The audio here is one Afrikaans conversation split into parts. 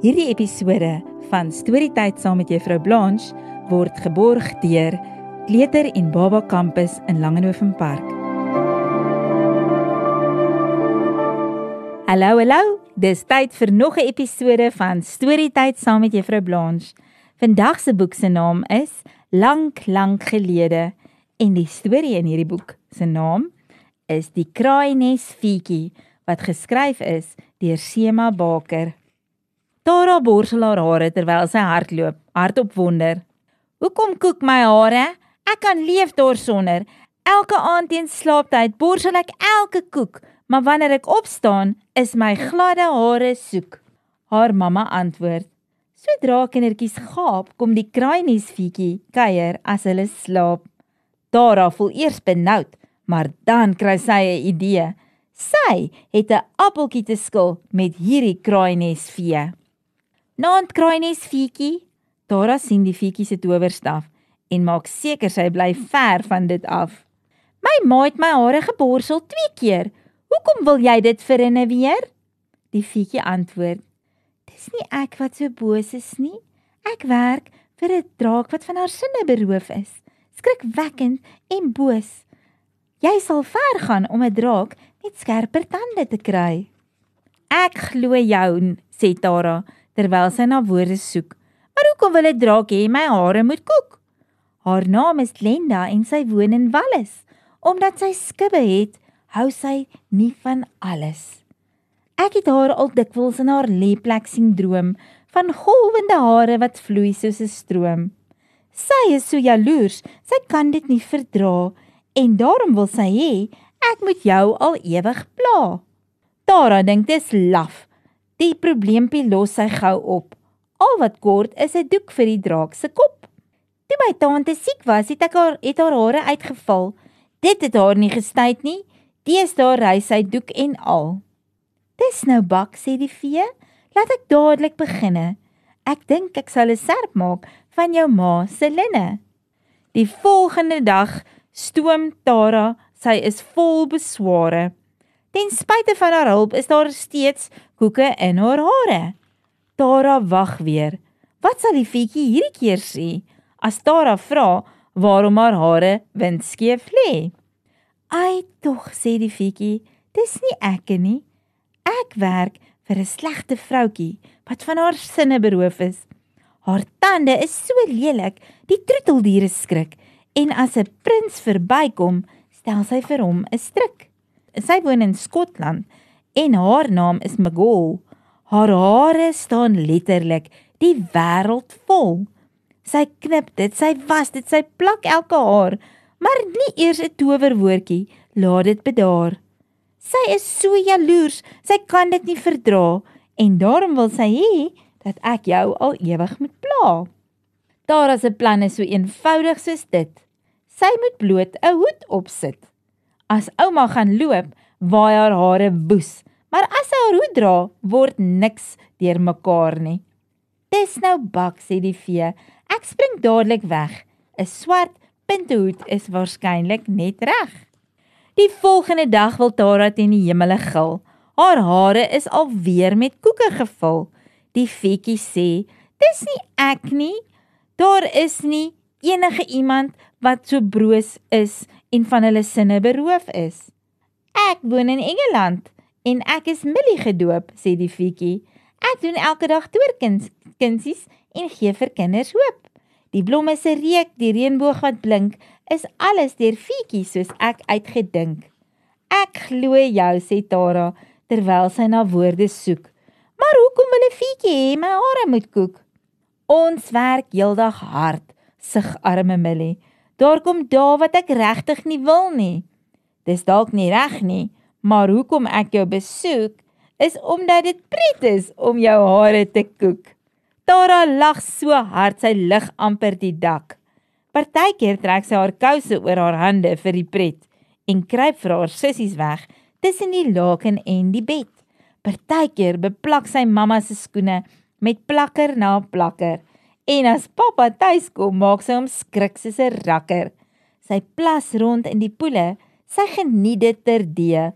Hierdie episode van Storytyd saam met Juffrou Blanche word geborg deur Kleuter en Baba Campus in Langenhoven Park. Hallo, dis tyd vir nog 'n episode van Storytyd saam met Juffrou Blanche. Vandag se boek se naam is Lank gelede en die storie in hierdie boek se naam is Die Kraaienest Fietjie wat geskryf is deur Sema Baker. Tara borsel haar hare terwyl sy hardop wonder. Hoekom koek my hare? Ek kan leef daarsonder. Elke aand teen slaaptyd borsel ek elke koek, maar wanneer ek opstaan, is my gladde hare soek. Haar mamma antwoord, sodra kindertjies gaap, kom die kraaienest fietjie kuier as hulle slaap. Tara voel eers benoud, maar dan kry sy 'n idee. Sy het 'n appeltjie te skil met hierdie kraaienest vee. Naand kraaienest fietjie, Tara sien die fietjie se towerstaf en maak seker sy bly ver van dit af. My ma het my hare geborsel 2 keer. Hoekom wil jy dit verinneweer? Die fietjie antwoord, dis nie ek wat so boos is nie. Ek werk vir 'n draak wat van haar sinne beroof is. Skrikwekkend en boos. Jy sal ver gaan om 'n draak met skerper tande te kry. Ek glo jou, sê Tara, terwyl sy na woorde soek. Maar hoekom wil 'n draak hê my hare moet koek? Haar naam is Lenda en sy woon in Wallis. Omdat sy skibbe het, hou sy nie van alles. Ek het haar al dikwels in haar lêplek sien droom, van golwende hare wat vloei soos 'n stroom. Sy is so jaloers, sy kan dit nie verdra, en daarom wil sy hê, ek moet jou al ewig pla. Tara dink dis laf. Die probleempie los sy gou op. Al wat kort is 'n doek vir die draak se kop. Toe my tante siek was, het haar hare uitgeval. Dit het haar nie gestuit nie. Deesdae ry sy doek en al. Dis nou bak, sê die vee. Laat ek dadelik beginne. Ek dink ek sal 'n serp maak van jou ma se linne. Die volgende dag stoom Tara, sy is vol besware. Ten spyte van haar hulp is daar steeds koeke in haar hare. Tara wag weer. Wat sal die fietjie hierdie keer sê, as Tara vra waarom haar hare windskeef lê? Ai tog, sê die fietjie, dis nie ek nie. Ek werk vir 'n slegte vroutjie wat van haar sinne beroof is. Haar tande is so lelik, die troeteldiere skrik, en as 'n prins verbykom, stel sy vir hom 'n strik. Sy woon in Skotland en haar naam is McGall. Haar hare staan letterlik die wêreld vol. Sy knip dit, sy was dit, sy plak elke haar, maar nie eers 'n towerwoordjie laat dit bedaar. Sy is so jaloers, sy kan dit nie verdra, en daarom wil sy hê dat ek jou al ewig moet pla. Tara se plan is so eenvoudig soos dit. Sy moet bloot 'n hoed opsit. As ouma gaan loop, waai haar hare woes, maar as sy haar hoed dra, word niks deur mekaar nie. Dis nou bak, sê die vee, ek spring dadelik weg. 'n Swart puntehoed is waarskynlik net reg. Die volgende dag wil Tara teen die hemele gil. Haar hare is alweer met koeke gevul. Die veetjie sê, dis nie ek nie. Daar is nie enige iemand wat so broos is en van hulle sinne beroof is. Ek woon in Engeland en ek is Millie gedoop, sê die veetjie. Ek doen elke dag toerkunsies en gee vir kinders hoop. Die blomme se reuk, die reënboog wat blink, is alles deur veetjies soos ek uitgedink. Ek glo jou, sê Tara, terwyl sy na woorde soek. Maar hoekom wil 'n veetjie hê my hare moet koek? Ons werk heeldag hard, sug arme Millie. Daar kom dae wat ek regtig nie wil nie. Dis dalk nie reg nie, maar hoekom ek jou besoek, is omdat dit pret is om jou hare te koek. Tara lag so hard, sy lig amper die dak. Partykeer trek sy haar kouse oor haar hande vir die pret, en kruip vir haar sissies weg, tussen die laken en die bed. Partykeer beplak sy mamma se skoene met plakker na plakker, en as pappa tuis kom, maak sy hom skrik soos 'n rakker. Sy plas rond in die poele, sy geniet dit terdee,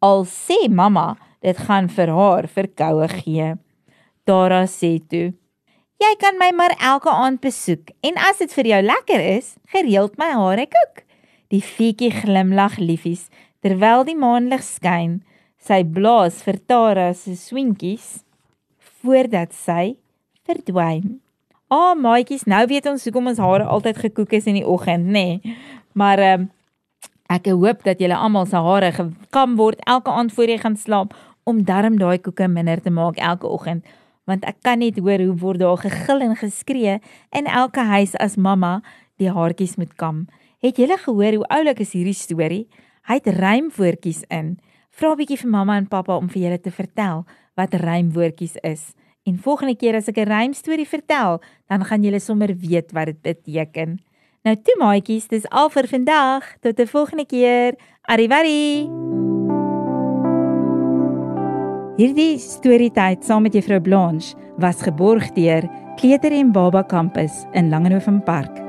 al sê mamma, dit gaan vir haar verkoue gee. Tara sê toe, jy kan my maar elke aand besoek en as dit vir jou lekker is, gereeld my hare koek. Die Fietjie glimlag liefies, terwyl die maanlig skyn, sy blaas vir Tara se swinkies, voordat sy verdwyn. Maatjies, nou weet ons hoekom ons hare altyd gekoek is in die oggend, nee. Maar ek hoop dat julle almal se hare gekam word elke aand voor jy gaan slaap, om darm daai koeke minder te maak elke oggend. Want ek kan net hoor hoe word daar gegil en geskree in elke huis as mamma die haartjies moet kam. Het julle gehoor hoe oulik is hierdie storie? Hy het rymwoordjies in. Vra 'n bietjie vir mamma en pappa om vir julle te vertel wat rymwoordjies is. En volgende keer as ek 'n rymstorie vertel, dan gaan julle sommer weet wat dit beteken. Nou toe maatjies, dis al vir vandag. Tot 'n volgende keer. Arrivederci! Hierdie storietyd saam met Juffrou Blanche was geborg deur Kleuter en Baba Kampus in Langehoven Park.